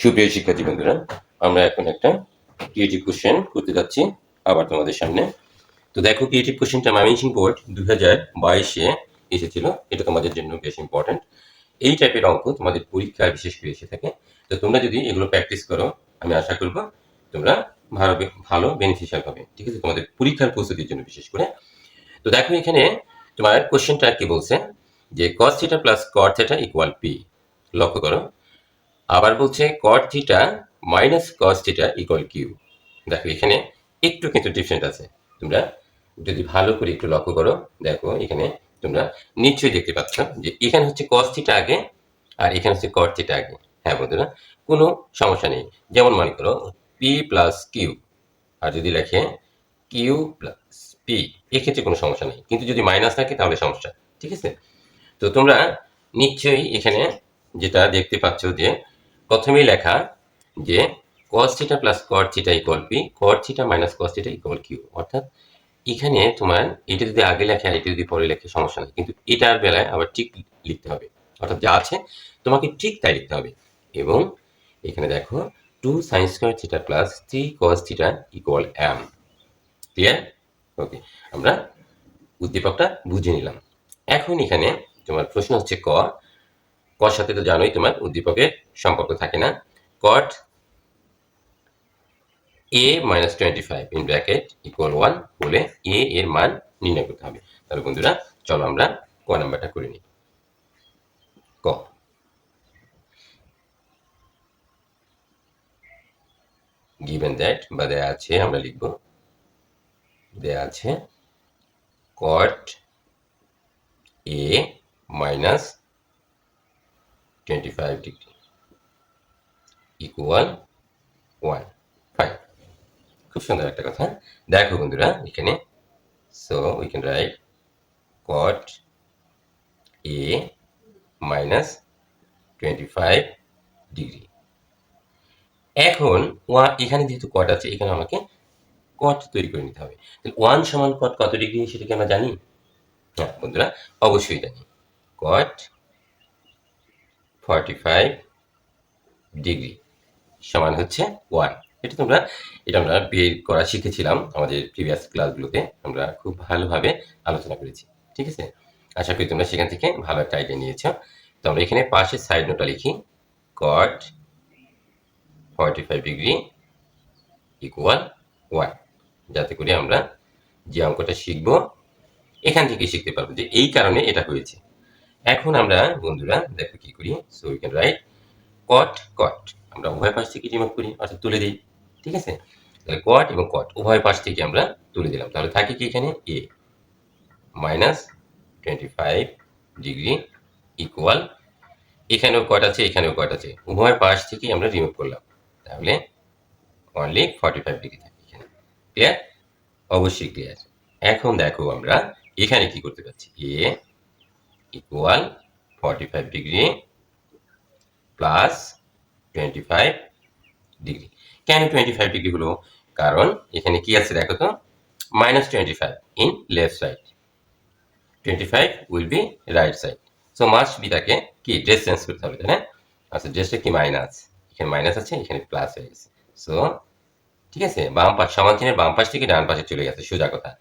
সুপ্রিয় শিক্ষার্থী বন্ধুরা, আমরা এখন একটা ক্রিয়েটিভ কোশ্চেন করতে যাচ্ছি আবার তোমাদের সামনে। তো দেখো, ক্রিয়েটিভ কোশ্চেনটা ময়মনসিংহ বোর্ড 2022-এ এসেছিল। এটা তোমাদের জন্য বেশ ইম্পর্টেন্ট। এই টাইপের অঙ্ক তোমাদের পরীক্ষায় বিশেষ করে এসে থাকে। তো তোমরা যদি এগুলো প্র্যাকটিস করো, আমি আশা করব তোমরা ভালো বেনিফিশিয়াল হবে। ঠিক আছে, তোমাদের পরীক্ষার প্রস্তুতির জন্য বিশেষ করে। তো দেখো, এখানে তোমার কোশ্চেনটা কি বলছে যে cos θ plus cot θ equal p। লক্ষ্য করো, আবার বলছে cot θ minus cos θ equal Q. দেখো, এখানে একটু কিন্তু ডিফারেন্ট আছে। তোমরা যদি ভালো করে একটু লক্ষ্য করো, দেখো এখানে তোমরা নিশ্চয়ই দেখতে পাচ্ছ যে এখানে হচ্ছে cos θ আগে আর এখানে হচ্ছে cot θ আগে। হ্যাঁ বন্ধুরা, কোনো সমস্যা নেই। যেমন মনে করো p প্লাস কিউ, আর যদি লেখে কিউ প্লাস পি, এক্ষেত্রে কোনো সমস্যা নেই। কিন্তু যদি মাইনাস থাকে তাহলে সমস্যা। ঠিক আছে, তো তোমরা নিশ্চয়ই এখানে যেটা দেখতে পাচ্ছ যে প্রথমেই লেখা যে cos θ plus cot θ equal p, cot θ minus cos θ equal q। অর্থাৎ এখানে তোমার এটা যদি আগে লেখে আর এটা যদি পরে লেখে সমস্যা নেই, কিন্তু এটার বেলায় আবার ঠিক লিখতে হবে। অর্থাৎ যা আছে তোমাকে ঠিক তাই লিখতে হবে। এবং এখানে দেখো 2 sin square θ plus 3 cos θ equal m। Clear? Okay, আমরা উদ্দীপকটা বুঝে নিলাম। এখন এখানে তোমার প্রশ্ন হচ্ছে কর সাথে তো জানোই তোমার উদ্দীপকের সম্পর্ক থাকে না। cot a minus 25 in bracket equal 1 হলে a এর মান নির্ণয় করতে হবে। তাহলে বন্ধুরা চলো আমরা ক নাম্বারটা করে নিই। ক, given that বা দেয়া আছে, আমরা লিখব দেয়া আছে cot a minus 25 degree equal 1। Fine, খুব সুন্দর একটা কথা। দেখো বন্ধুরা এখানে, so we can right cot a minus 25 degree. এখন এখানে যেহেতু কট আছে, এখানে আমাকে কট তৈরি করে নিতে হবে। তাহলে 1 সমান কট কত ডিগ্রি সেটা কি আমরা জানি? হ্যাঁ বন্ধুরা, অবশ্যই জানি। কট 45 ডিগ্রি সমান হচ্ছে 1। এটা আমরা বের করা শিখেছিলাম আমাদের প্রিভিয়াস ক্লাসগুলোতে। আমরা খুব ভালোভাবে আলোচনা করেছি। ঠিক আছে, আশা করি তোমরা সেখান থেকে ভালো একটা আইডিয়া নিয়েছো। তো আমরা এখানে পাশে সাইড নোটটা লিখি, cot 45 ডিগ্রি ইকুয়াল 1, যাতে করে আমরা যে অঙ্কটা শিখবো এখান থেকে শিখতে পারবো যে এই কারণে এটা হয়েছে। এখন আমরা বন্ধুরা দেখো কি করি, so we can right cot cot, আমরা উভয় পাশ থেকে রিমুভ করি, অর্থাৎ তুলে দিই। ঠিক আছে, তাহলে cot এবং cot উভয় পাশ থেকে আমরা তুলে দিলাম। তাহলে থাকে কি এখানে a মাইনাস 25 ডিগ্রি ইকুয়াল, এখানেও cot আছে এখানেও cot আছে, উভয় পাশ থেকে আমরা রিমুভ করলাম। তাহলে অনলি 45 ডিগ্রি থাকে এখানে। ক্লিয়ার? অবশ্যই ক্লিয়ার। এখন দেখো আমরা এখানে কি করতে পারছি, a equal 45 degree plus 25 degree. কেন 25 ডিগ্রি হলো? কারণ এখানে কি আছে দেখো তো, minus 25 in left side, 25 will be right side. So must be তাকে কি ড্রেস চেঞ্জ করতে হবে, তাই না? আচ্ছা, ড্রেসটা কি মাইনাস, এখানে মাইনাস আছে এখানে প্লাস হয়ে গেছে। সো ঠিক আছে, বাম পাশ সমান চিহ্নের বাম পাশ থেকে ডান পাশে চলে গেছে, সোজা কথা।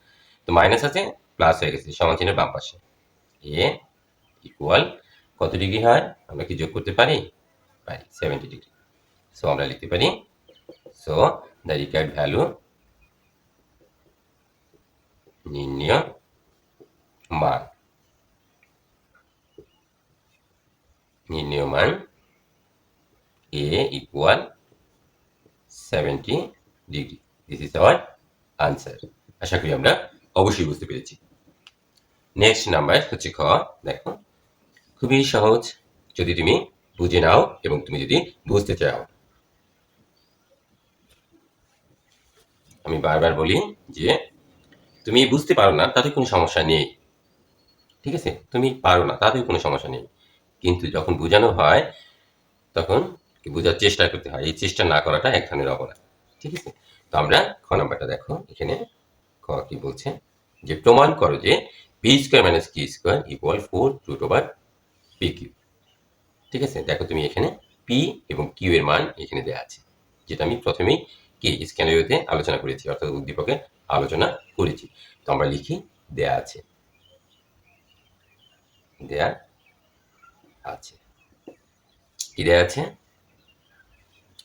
তো মাইনাস আছে প্লাস হয়ে গেছে সমান চিহ্নের বাম পাশে। এ ইকুয়াল কত ডিগ্রি হয়, আমরা কি যোগ করতে পারি? পারি, 70 ডিগ্রি। সো আমরা লিখতে পারি, সো দ্য রিকোয়ার্ড ভ্যালু নির্ণয় মান a equal 70 degree. This is our answer. আশা করি আমরা অবশ্যই বুঝতে পেরেছি। নেক্সট নাম্বার হচ্ছে খ। দেখো, খুবই সহজ যদি তুমি বুঝে নাও এবং তুমি যদি বুঝতে চাও। আমি বারবার বলি যে তুমি বুঝতে পারো না তাতে কোনো সমস্যা নেই। ঠিক আছে, তুমি পারো না তাতেও কোনো সমস্যা নেই, কিন্তু যখন বোঝানো হয় তখন বোঝার চেষ্টা করতে হয়। এই চেষ্টা না করাটা এক ধরনের অপরাধ। ঠিক আছে, তো আমরা খ নাম্বারটা দেখো, এখানে খ কি বলছে যে প্রমাণ করো যে পি স্কোয়ার মাইনাস কি স্কোয়ার ইকুয়াল 4 √/p কিউব। ঠিক আছে, দেখো তুমি এখানে পি এবং কিউ এর মান এখানে দেওয়া আছে, যেটা আমি প্রথমেই কি স্ক্যানারিওতে আলোচনা করেছি, অর্থাৎ উদ্দীপকে আলোচনা করেছি। তো আমরা লিখি দেয়া আছে, দেয়া আছে, কি দেয়া আছে,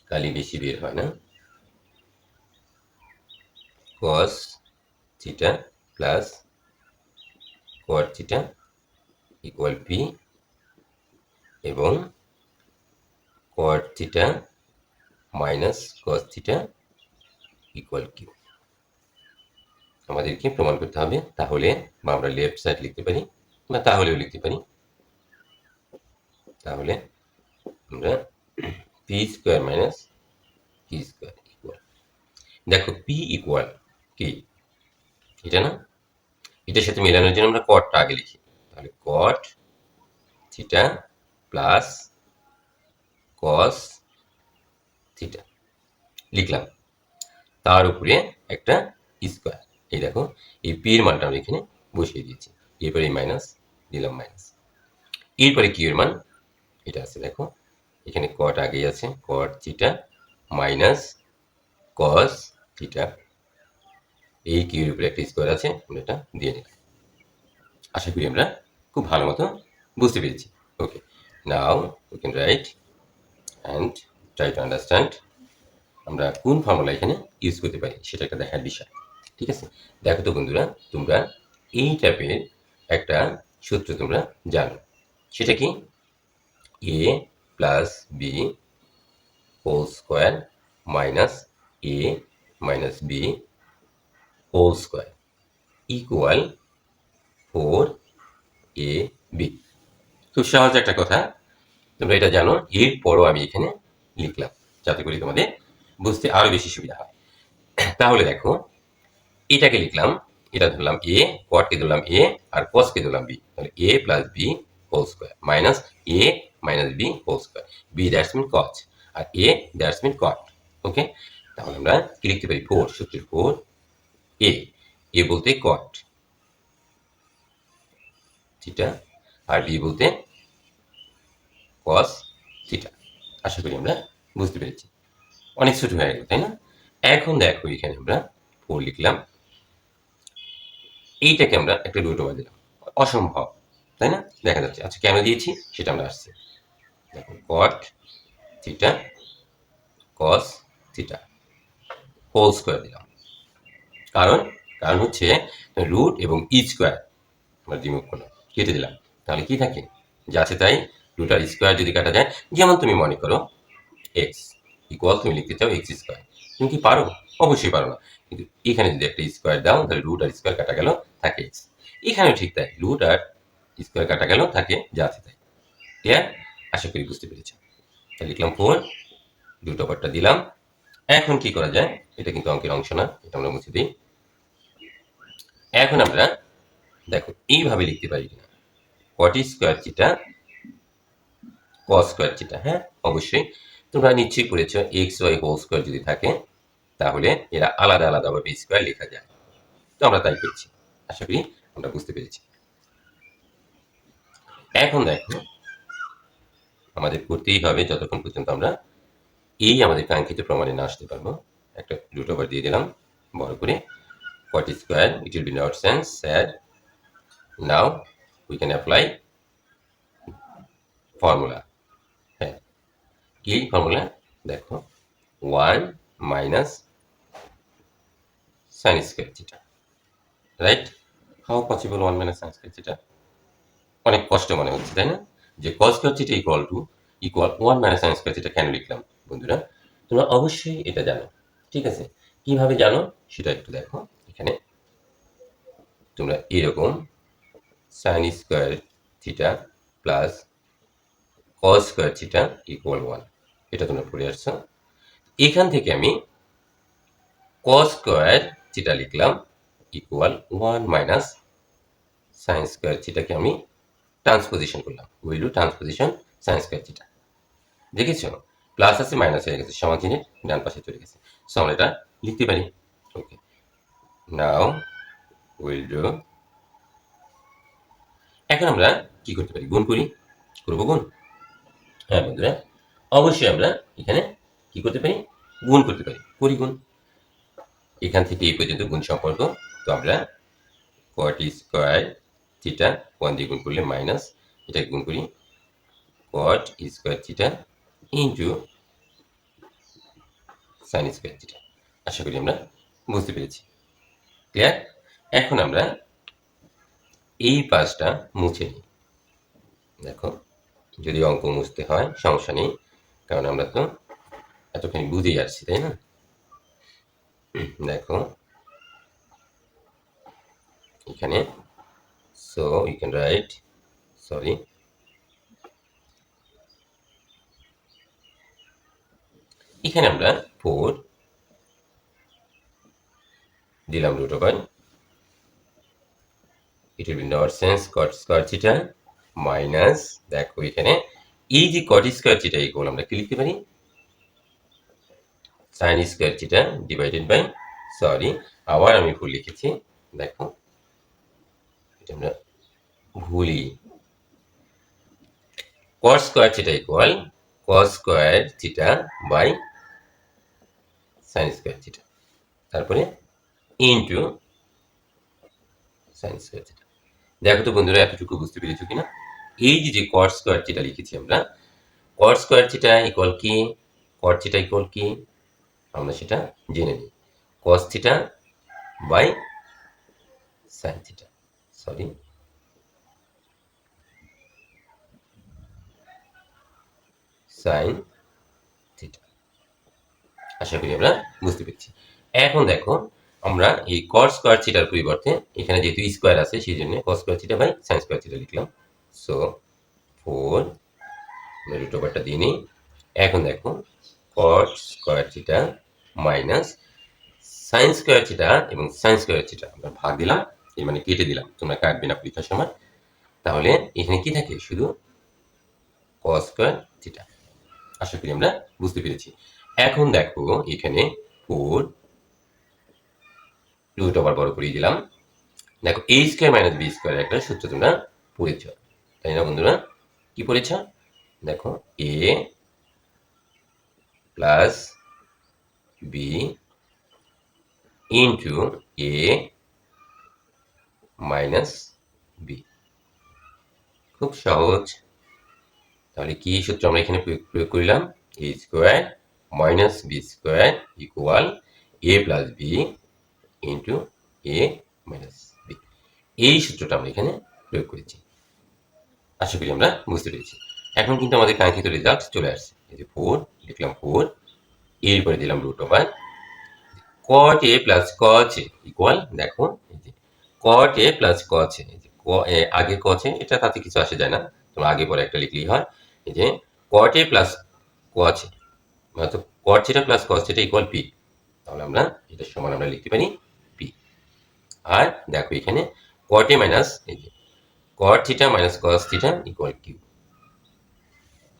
কালি বেশি বের হয় না, cos theta plus cot theta equal P এবং cot theta minus cos theta equal Q. আমাদেরকে প্রমাণ করতে হবে, তাহলে বা আমরা লেফট সাইড লিখতে পারি বা তাহলেও লিখতে পারি, তাহলে আমরা পি স্কোয়ার মাইনাস কি স্কোয়ার ইকুয়াল, দেখো পি ইকুয়াল কি, এটা না, এটার সাথে মেলানোর জন্য আমরা কটটা আগে লিখি, তাহলে কট থিটা প্লাস কস থিটা লিখলাম, তার উপরে একটা স্কোয়ার, এই দেখো এই পি এর মানটা আমরা এখানে বসিয়ে দিয়েছি, এরপরে এই মাইনাস দিলাম মাইনাস, এরপরে কিউ এর মান এটা আছে, দেখো এখানে কট আগেই আছে, কট থিটা মাইনাস কস থিটা, এই কিউ এর উপরে একটা স্কোয়ার আছে, আমরা এটা দিয়ে নিলাম। আশা করি আমরা খুব ভালো মতো বুঝতে পেরেছি। Okay, now we can write and try to understand আমরা কোন ফর্মুলা এখানে ইউজ করতে পারি, সেটা একটা দেখার বিষয়। ঠিক আছে, দেখো তো বন্ধুরা, তোমরা এই টাইপের একটা সূত্র তোমরা জানো, সেটা কি A plus B whole square minus A minus B whole square equal 4ab। খুব সহজ একটা কথা, তোমরা এটা জানো, এরপরও আমি এখানে লিখলাম যাতে করে তোমাদের বুঝতে আরো বেশি সুবিধা হয়। তাহলে দেখো এটাকে লিখলাম, এটা ধরলাম এ, কটকে ধরলাম এ আর কসকে ধরলাম বি, তাহলে A plus B whole square minus A minus B whole square, B that's mean cos আর A that's mean cot. Okay, তাহলে আমরা কি লিখতে পারি, 4 সূত্রের 4 এ বলতে কট থিটা আর বি বলতে কস থিটা। আশা করি আমরা বুঝতে পেরেছি, অনেক ছোট হয়ে গেল তাই না। এখন দেখো এখানে আমরা 4 লিখলাম, এইটাকে আমরা একটা রুট ওভার দিলাম, অসম্ভব তাই না, দেখা যাচ্ছে। আচ্ছা কেন দিয়েছি সেটা আমরা আসছি, দেখো cot theta cos theta whole square দিলাম, কারণ কারণ হচ্ছে রুট এবং ই স্কোয়ার আমরা রিমুভ করলাম, কেটে দিলাম, তাহলে কি থাকে যাচ্ছে তাই, রুট আর স্কোয়ার যদি কাটা যায়, যেমন তুমি মনে করো এক্স ইকুয়াল তুমি লিখতে চাও এক্স স্কোয়ার, তুমি কি পারো, অবশ্যই পারো না, কিন্তু এখানে যদি একটা স্কোয়ার দাও তাহলে রুট আর স্কোয়ার কাটা গেল থাকে এক্স, এখানেও ঠিক তাই, রুট আর স্কোয়ার কাটা গেল থাকে যা আছে তাই। ক্লিয়ার, আশা করি বুঝতে পেরেছ। লিখলাম 4, রুট ওভারটা দিলাম। এখন কি করা যায়, এটা কিন্তু অঙ্কের অংশ না, এটা আমরা মুছে দিই। এখন আমরা দেখো এইভাবে লিখতে পারি কিনা, কট square theta cos square theta, হ্যাঁ অবশ্যই তোমরা নিশ্চয়ই করেছো, এক্স ওয়াই হোল স্কোয়ার যদি থাকে তাহলে এরা আলাদা আলাদাভাবে স্কোয়ার লেখা যায়, তো আমরা তাই করছি, আশা করি আমরা বুঝতে পেরেছি। এখন দেখো আমাদের করতেই হবে যতক্ষণ পর্যন্ত আমরা এই আমাদের কাঙ্ক্ষিত প্রমাণে না আসতে পারবো, একটা রুট ওভার দিয়ে দিলাম বড় করে, cot square it will be not sense sad. Now we can apply formula, হ্যাঁ কি ফর্মুলা, দেখো 1 minus sine square theta, right, how possible 1 minus sine square theta, অনেক কষ্ট মনে হচ্ছে তাই না, যে cos square theta equal 1 minus sine square theta কেন লিখলাম, বন্ধুরা তোমরা অবশ্যই এটা জানো, ঠিক আছে, কিভাবে জানো সেটা একটু দেখো, এখানে তোমরা এরকম sign square theta plus cos square theta equal 1, এটা তোমরা পড়ে আসছো, এখান থেকে আমি cos স্কোয়ার থিটা লিখলাম ইকুয়াল 1 মাইনাস সাইন স্কোয়ার থিটাকে আমি ট্রান্সপোজিশন করলাম, will do transposition sign square theta, দেখেছো প্লাস আছে মাইনাস হয়ে গেছে, সমান চিহ্নের ডান পাশে চলে গেছে, সো আমরা এটা লিখতে পারি। ওকে, নাও উইল ডু, এখন আমরা কি করতে পারি, গুণ করি, করবো গুণ, হ্যাঁ বন্ধুরা অবশ্যই আমরা এখানে কি করতে পারি, গুণ করতে পারি, করি গুণ। এখান থেকে এই পর্যন্ত গুণ সম্পর্ক। তো আমরা কট স্কোয়ার থিটা 1 দিয়ে গুণ করলে মাইনাস, এটাকে গুণ করি cot square theta into sine square theta. আশা করি আমরা বুঝতে পেরেছি। ক্লিয়ার? এখন আমরা এই পাশটা মুছে নিই। দেখো, যদি অঙ্ক মুছতে হয় সমস্যা নেই, কারণ আমরা তো এতখানি বুঝেই আসছি, তাই না? দেখো এখানে, so you can write, sorry, এখানে আমরা 4 দিলাম root over, it will be not sense cot square theta minus, দেখো এখানে এই যে cot square theta ইকুয়াল আমরা কি লিখতে পারি, sin square theta divided by, sorry আবার আমি ভুল লিখেছি, দেখো এটা আমরা ভুলই, cot square theta equal cos square theta by sin square theta, তারপরে ইনটু sin square theta। দেখো তো বন্ধুরা এতটুকু বুঝতে পেরেছো কিনা? এই যে cot square theta লিখেছি আমরা, cot square theta ইকুয়াল কি, cot theta ইকুয়াল কি আমরা সেটা জেনে নিই, cos theta by sin theta, sorry sin theta। আশা করি আমরা বুঝতে পেরেছি। এখন দেখো আমরা এই cos স্কয়ার থিটার পরিবর্তে এখানে যেহেতু স্কয়ার আছে সেই জন্য cos square theta by sin square theta লিখলাম। সো 4 রুট ওভারটা দিয়ে নিই। এখন দেখো cos square theta minus sin square theta এবং sin স্কয়ার থিটা আমরা ভাগ দিলাম, এর মানে কেটে দিলাম, তোমরা কাটবে না পরীক্ষার সময়। তাহলে এখানে কি থাকে, শুধু cos স্কয়ার থিটা। আশা করি আমরা বুঝতে পেরেছি। এখন দেখো এখানে 4 রুট ওভার বড় করিয়ে দিলাম। দেখো এ স্কোয়ার মাইনাস বি স্কোয়ার একটা সূত্র তোমরা পড়েছ, তাই না বন্ধুরা? কি পড়েছ? দেখো A plus B into A minus B. খুব সহজ। তাহলে কি সূত্র আমরা এখানে প্রয়োগ করলাম? A square minus B square equal A plus B into A minus B. এই সূত্রটা আমরা এখানে প্রয়োগ করেছি। আশা করি আমরা বুঝতে পেরেছি। এখন কিন্তু আমাদের কাঙ্ক্ষিত রেজাল্ট চলে আসছে। এই যে 4 লিখলাম, 4 এরপরে দিলাম root over cot a plus cos a equal, দেখো এই যে cot a plus cos a, এই যে আগে cos a, এটা তাতে কিছু আসে যায় না, তোমরা আগে পরে একটা লিখলেই হয়। এই যে cot a plus cos a মানে cot theta plus cos theta equal p, তাহলে আমরা এটার সমান আমরা লিখতে পারি p। আর দেখো এখানে cot a মাইনাস এই যে cot theta minus cos theta equal q,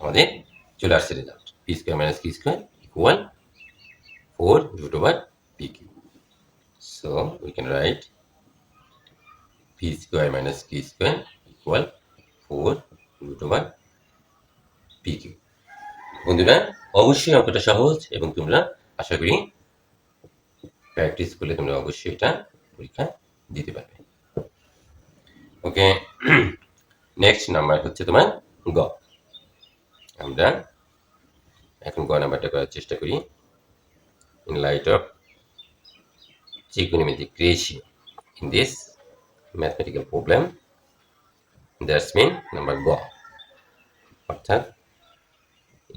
আমাদের চলে আসছে রেজাল্ট, পি স্কোয়ার মাইনাস কি square equal 4 root over pq. So we can write p square minus q square equal 4 root over pq। বন্ধুরা অবশ্যই অঙ্কটা সহজ এবং তোমরা আশা করি প্র্যাকটিস করলে তোমরা অবশ্যই এটা পরীক্ষা দিতে পারবে। ওকে, নেক্সট নাম্বার হচ্ছে তোমার গ। আমরা এখন গ নাম্বারটা করার চেষ্টা করি। in light of trigonometric ratio in this mathematical problem, that's mean number গ, অর্থাৎ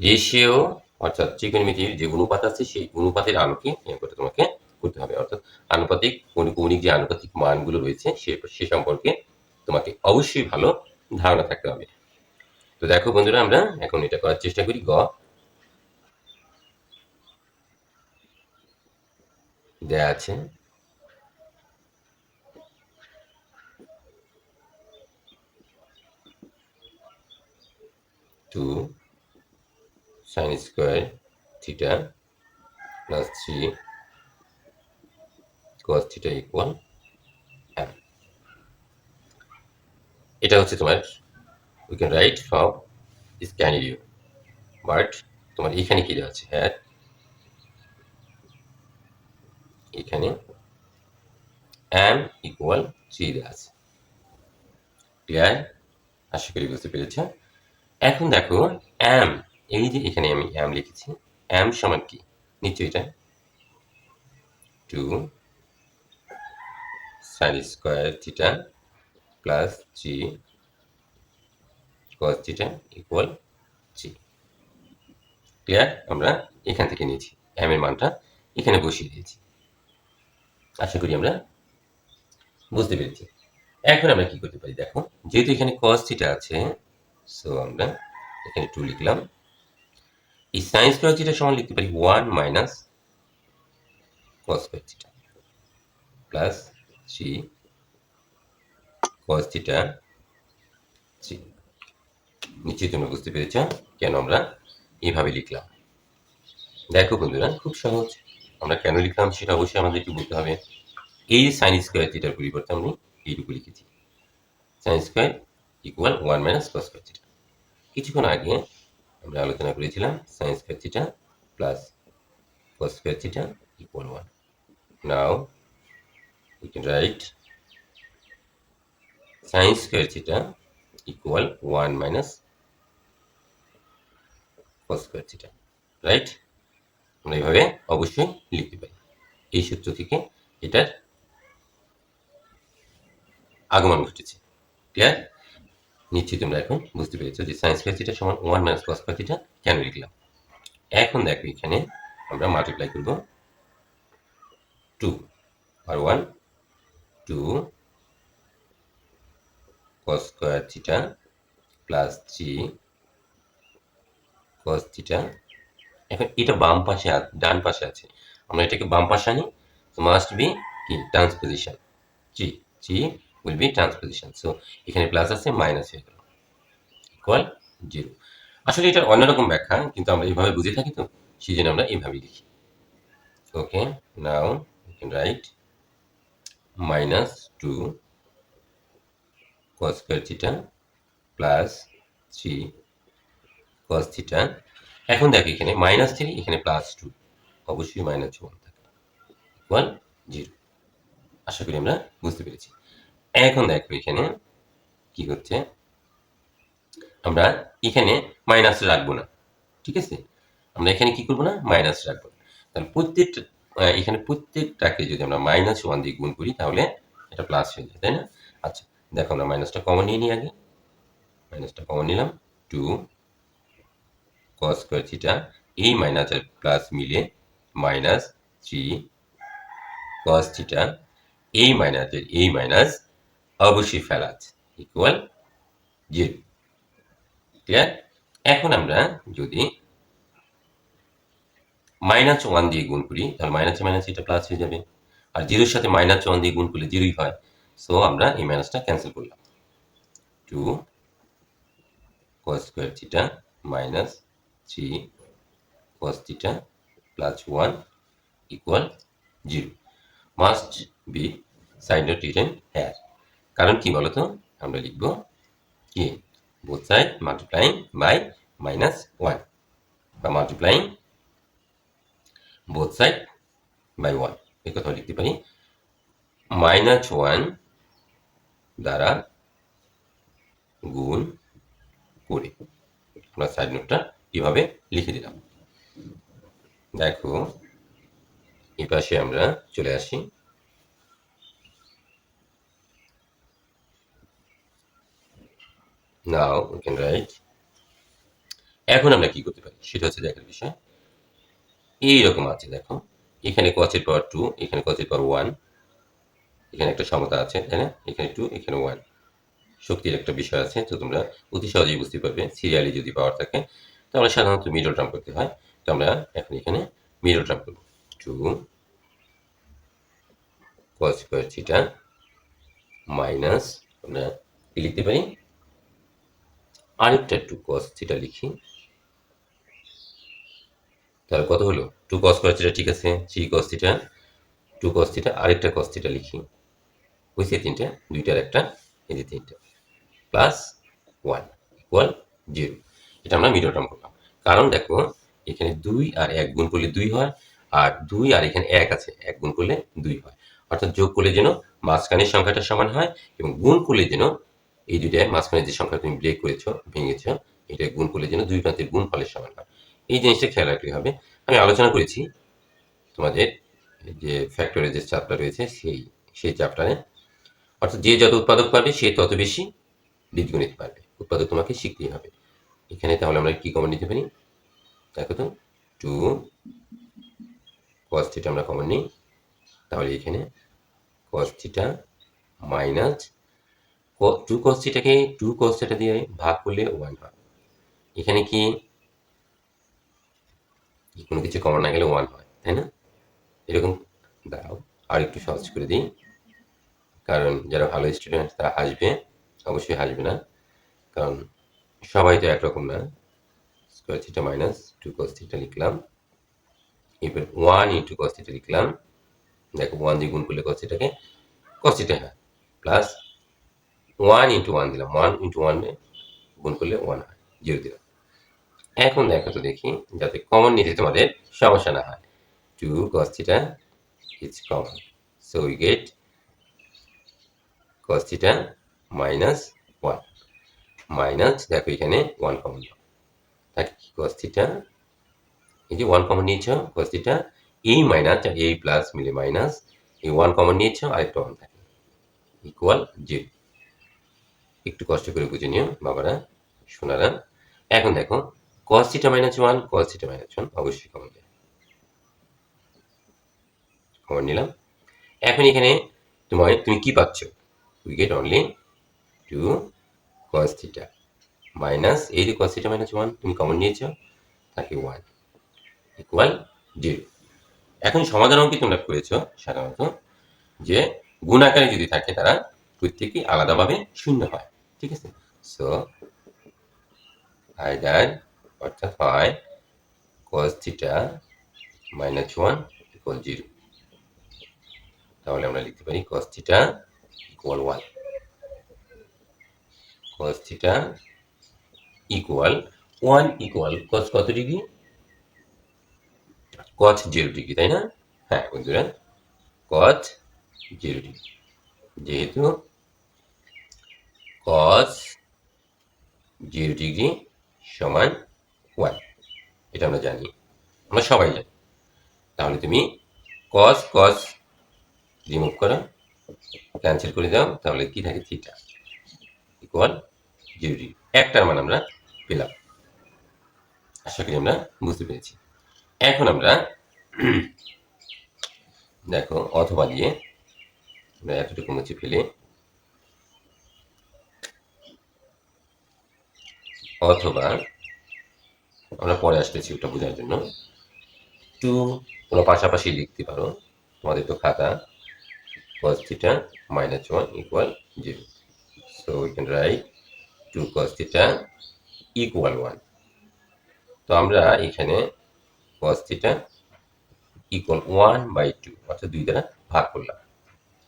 রেশিও অর্থাৎ ত্রিকোণমিতির যে অনুপাত আছে সেই অনুপাতের আলোকে এই অঙ্কটা তোমাকে করতে হবে। অর্থাৎ আনুপাতিক কৌণিক যে আনুপাতিক মানগুলো রয়েছে সে সম্পর্কে তোমাকে অবশ্যই ভালো ধারণা থাকতে হবে। তো দেখো বন্ধুরা আমরা এখন এটা করার চেষ্টা করি। গ দেয়া আছে 2 sin square theta plus 3 cos theta equal m। এটা হচ্ছে তোমার, we can write from scenario, but তোমার এখানে কি দেওয়া আছে, হ্যাট, এখানে এম ইকুয়াল 3 দেওয়া আছে। ক্লিয়ার? আশা করি বুঝতে পেরেছ। এখন দেখো এম, এই যে এখানে আমি এম লিখেছি, এম সমান কি নিশ্চয়ই এটা 2 sin square theta plus 3 cos theta equal 3। Clear? আমরা এখান থেকে নিয়েছি, এম এর মানটা এখানে বসিয়ে দিয়েছি। আশা করি আমরা বুঝতে পেরেছি। এখন আমরা কি করতে পারি দেখো, যেহেতু এখানে cos থিটা আছে, সো আমরা এখানে 2 লিখলাম। এই sin স্কয়ার থিটা সমান লিখতে পারি 1 minus cos square theta plus 3 cos theta 3। নিশ্চয়ই তোমরা বুঝতে পেরেছ কেন আমরা এইভাবে লিখলাম। দেখো বন্ধুরা, খুব সহজ। আমরা কেন লিখলাম সেটা অবশ্যই আমাদেরকে বলতে হবে। এই সাইন স্কয়ার থিটার পরিবর্তে আমি এইটুকু লিখেছি, sine square equal 1 minus cos square theta. কিছুক্ষণ আগে আমরা আলোচনা করেছিলাম sine square theta plus cos square theta equal 1। Now we can write sin square theta equal 1 minus cos square theta, right? আমরা এইভাবে অবশ্যই লিখতে পারি। এই সূত্র থেকে এটার আগমন ঘটেছে। ক্লিয়ার? নিশ্চয়ই তোমরা এখন বুঝতে পেরেছো যে sin square theta সমান 1 minus cos square theta কেন লিখলাম। এখন দেখো এখানে আমরা মাল্টিপ্লাই করব 2 আর 1 2 cos square theta plus 3 cos theta। এখন এটা বাম পাশে ডান পাশে আছে, আমরা এটাকে বাম পাশে আনি, so must be কি transposition, 3 will be transposition, so এখানে প্লাস আছে মাইনাস হয়ে গেল ইকুয়াল 0। আসলে এটার অন্যরকম ব্যাখ্যা, কিন্তু আমরা এইভাবে বুঝে থাকি তো সেই জন্য আমরা এইভাবে লিখি। ওকে, নাও you can write minus 2 cos square theta plus 3 cos theta। এখন দেখো এখানে মাইনাস 3, এখানে প্লাস 2, অবশ্যই মাইনাস 1 থাকে ইকুয়াল 0। আশা করি আমরা বুঝতে পেরেছি। এখন দেখো এখানে কি হচ্ছে, আমরা এখানে মাইনাস রাখবো না, ঠিক আছে? আমরা এখানে কি করবো না, মাইনাস রাখবো না। তাহলে প্রত্যেকটা এখানে প্রত্যেকটাকে যদি আমরা মাইনাস 1 দিয়ে গুণ করি তাহলে এটা প্লাস হয়ে যায়, তাই না? আচ্ছা দেখো, আমরা মাইনাসটা কমন নিয়ে নিই আগে। মাইনাসটা কমন নিলাম, 2 cos স্কয়ার থিটা, এই মাইনাস আর প্লাস মিলে মাইনাস 3 cos থিটা, এই মাইনাসের এই মাইনাস অবশ্যই ফেলা আছে ইকুয়াল 0। ক্লিয়ার? এখন আমরা যদি মাইনাস 1 দিয়ে গুণ করি তাহলে মাইনাসে মাইনাস এটা প্লাস হয়ে যাবে, আর 0-র সাথে মাইনাস 1 দিয়ে গুণ করলে 0ই হয়, সো আমরা এই মাইনাসটা ক্যান্সেল করলাম। 2 cos square theta minus 3 cos theta plus 1 equal 0। Must be side note written here. কারণ কি বলতো, আমরা লিখব কি both side multiplying by minus 1 বা মাল্টিপ্লাইং বোথ সাইড বাই 1, এই কথা লিখতে পারি মাইনাস 1 দ্বারা গুণ করে। আমরা সাইড নোটটা এভাবে লিখে দিলাম। দেখো এই পাশে আমরা চলে আসি, নাও we can write। এখন আমরা কি করতে পারি সেটা হচ্ছে দেখার বিষয়। এইরকম আছে দেখো, এখানে cos এর পাওয়ার 2, এখানে cos এর পাওয়ার 1, এখানে একটা সমতা আছে, তাই না? এখানে 2 এখানে 1, শক্তির একটা বিষয় আছে, তো তোমরা অতি সহজেই বুঝতে পারবে। সিরিয়ালি যদি পাওয়ার থাকে তাহলে সাধারণত মিডল টার্ম করতে হয়, তো আমরা এখন এখানে মিডল টার্ম করব। 2 cos স্কয়ার থিটা মাইনাস, আমরা কি লিখতে পারি, আরেকটা 2 cos থিটা লিখি, তাহলে কত হলো 2 cos স্কয়ার থিটা, ঠিক আছে, 3 cos থিটা 2 cos থিটা, আরেকটা cos থিটা লিখি, হয়েছে তিনটা, দুইটার একটা, এই যে তিনটা, প্লাস 1 ইকুয়াল 0। এটা আমরা মিডল টার্ম করলাম। কারণ দেখো এখানে 2 আর 1 গুণ করলে 2 হয়, আর 2 আর এখানে 1 আছে, 1 গুণ করলে 2 হয়। অর্থাৎ যোগ করলে যেন মাঝখানের সংখ্যাটা সমান হয় এবং গুণ করলে যেন এই দুইটায় মাঝখানে যে সংখ্যা তুমি ব্রেক করেছো, ভেঙেছো, এটা গুণ করলে যেন দুই প্রান্তের গুণফলের সমান হয়। এই জিনিসটা খেয়াল রাখতে হবে। আমি আলোচনা করেছি তোমাদের যে ফ্যাক্টরের যে চাপটা রয়েছে সেই চ্যাপ্টারে। অর্থাৎ যে যত উৎপাদক পারবে সে তত বেশি বীজগণিত পারবে। উৎপাদক তোমাকে শিখতেই হবে। এখানে তাহলে আমরা কি কমন নিতে পারি? দেখো তো, 2 cos থিটা আমরা কমন নিই। তাহলে এখানে cos theta minus 2 cos থিটাকে 2 cos theta দিয়ে ভাগ করলে 1 হয়। এখানে কি কোনো কিছু কমন না গেলে 1 হয়, তাই না? এরকম দাঁড়াও, আর একটু সহজ করে দিই, কারণ যারা ভালো স্টুডেন্ট তারা হাসবে, অবশ্যই হাসবে না, কারণ সবাই তো একরকম না। Square theta minus 2 cos theta লিখলাম, এবার 1 ইন্টু cos থিটা লিখলাম। দেখো 1 দিয়ে গুণ করলে cos থিটাকে cos থিটা হয়, প্লাস 1 ইন্টু 1 দিলাম, 1 ইন্টু 1 গুণ করলে 1 হয়, 0 দিলাম। এখন দেখো তো দেখি, যাতে কমন নিতে তোমাদের সমস্যা না হয়। 2 cos theta is common, so we get cos theta minus 1 minus, দেখো এখানে 1 কমন নাও, তাহলে cos theta, এই যে 1 কমন নিয়েছ, cos theta এই মাইনাস আর এই প্লাস মিলে মাইনাস, এই 1 কমন নিয়েছ, আরেকটা 1 থাকে, ইকুয়াল 0। একটু কষ্ট করে বুঝে নিও বাবারা, সোনারা। এখন দেখো cos theta minus 1, cos theta minus 1 অবশ্যই কমন যায়, কমন নিলাম। এখন এখানে তুমি কি পাচ্ছ? We get only 2 cos theta minus, এই যে cos থিটা মাইনাস 1 তুমি কমন নিয়েছো, তাকে 1 ইকুয়াল 0। এখন সমাধান অঙ্কে তোমরা করেছো সাধারণত যে গুণ আকারে যদি থাকে তারা প্রত্যেকই আলাদাভাবে শূন্য হয়, ঠিক আছে? সো আইদার, অর্থাৎ হয় cos থিটা মাইনাস 1 ইকুয়াল 0। তাহলে আমরা লিখতে পারি cos theta equal 1, cos theta equal 1 equal cos কত ডিগ্রি? cos 0 ডিগ্রি, তাই না? হ্যাঁ বন্ধুরা, cos 0 ডিগ্রি, যেহেতু cos 0 ডিগ্রি সমান 1, এটা আমরা জানি, আমরা সবাই জানি। তাহলে তুমি cos cos রিমুভ করো, ক্যান্সেল করে দাও, তাহলে কি থাকে? Theta equal 0 degree. একটার মান আমরা পেলাম, আশা করি আমরা বুঝতে পেরেছি। এখন আমরা দেখো অথবা দিয়ে আমরা এতটুকু মুছে ফেলে, অথবা আমরা পরে আসতেছি ওটা বোঝার জন্য, একটু তোমরা পাশাপাশি লিখতে পারো, তোমাদের তো খাতা। cos theta minus 1 equal 0, so we can write 2 cos theta equal 1। তো আমরা এখানে cos theta equal 1 by 2, অর্থাৎ 2 দ্বারা ভাগ করলাম।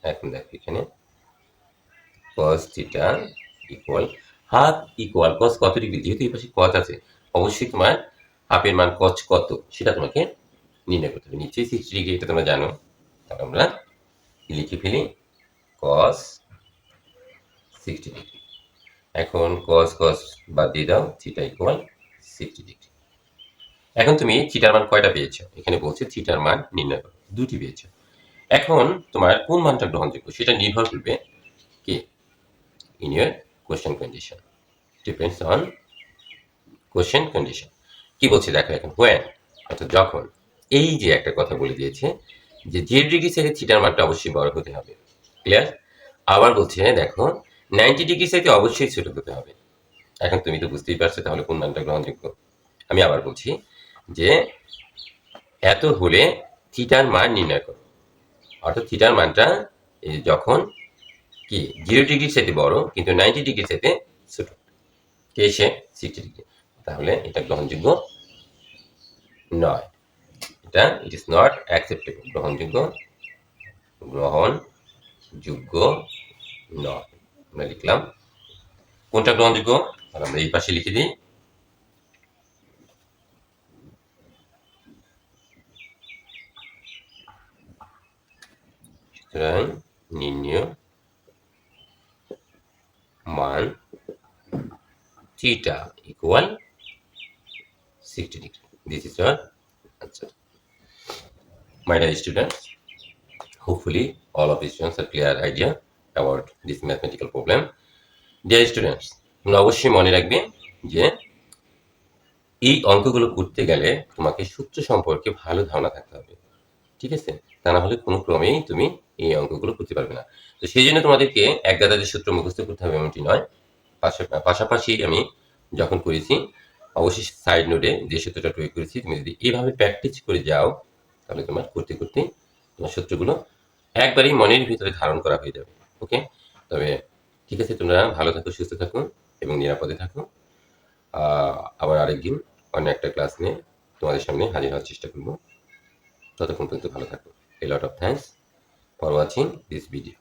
এখন দেখো এখানে cos theta equal half equal cos কত ডিগ্রি, যেহেতু এই পাশে cos আছে, অবশ্যই তোমার হাফের মান cos কত সেটা তোমাকে নির্ণয় করতে হবে। নিশ্চয়ই 60 ডিগ্রি, এটা তোমরা জানো। তাহলে আমরা লিখে ফেলি cos 60 ডিগ্রি। এখন cos cos বাদ দিয়ে দাও, থিটা ইকুয়াল 60 ডিগ্রি। এখন তুমি থিটার মান কয়টা পেয়েছো? এখানে বলছে থিটার মান নির্ণয় করো, দুটি পেয়েছো। এখন তোমার কোন মানটা গ্রহণযোগ্য সেটা নির্ভর করবে কি, in year question condition, depends on question condition. কি বলছে দেখো, এখন হোয়েন, অর্থাৎ যখন, এই যে একটা কথা বলে দিয়েছে যে 0 ডিগ্রি থেকে থিটার মানটা অবশ্যই বড় হতে হবে, ক্লিয়ার? আবার বলছে দেখো 90 ডিগ্রি থেকে অবশ্যই ছোট হতে হবে। এখন তুমি তো বুঝতেই পারছো তাহলে কোন মানটা গ্রহণযোগ্য। আমি আবার বলছি যে এত হলে থিটার মান নির্ণয় করো, অর্থাৎ থিটার মানটা যখন কি 0 ডিগ্রির সাথে বড় কিন্তু 90 ডিগ্রির সাথে ছোট, কে সে 60 ডিগ্রি, তাহলে এটা গ্রহণযোগ্য নয়। এটা ইট ইজ নট অ্যাকসেপ্টেবল, গ্রহণযোগ্য নয়। আমরা লিখলাম কোনটা গ্রহণযোগ্য, আমরা এই পাশে লিখে দিই সুতরাং নির্ণয় মান theta equal 60 degree. This is your answer. My dear students, hopefully all of the students are clear idea about this mathematical problem. Dear students, তোমরা অবশ্যই মনে রাখবে যে এই অঙ্কগুলো করতে গেলে তোমাকে সূত্র সম্পর্কে ভালো ধারণা থাকতে হবে, ঠিক আছে? তা না হলে কোনো ক্রমেই তুমি এই অঙ্কগুলো করতে পারবে না। তো সেই জন্য তোমাদেরকে এক গাদা যে সূত্র মুখস্থ করতে হবে এমনটি নয়, পাশাপাশি আমি যখন করেছি অবশ্যই সাইড নোটে যে সূত্রটা প্রয়োগ করেছি তুমি যদি এইভাবে প্র্যাকটিস করে যাও তাহলে তোমার করতে করতে তোমার সূত্রগুলো একবারেই মনের ভিতরে ধারণ করা হয়ে যাবে। ওকে, তবে ঠিক আছে, তোমরা ভালো থাকো, সুস্থ থাকো এবং নিরাপদে থাকো। আবার আরেকদিন অন্য একটা ক্লাস নিয়ে তোমাদের সামনে হাজির হওয়ার চেষ্টা করবো। ততক্ষণ পর্যন্ত ভালো থাকো। A lot of thanks for watching this video.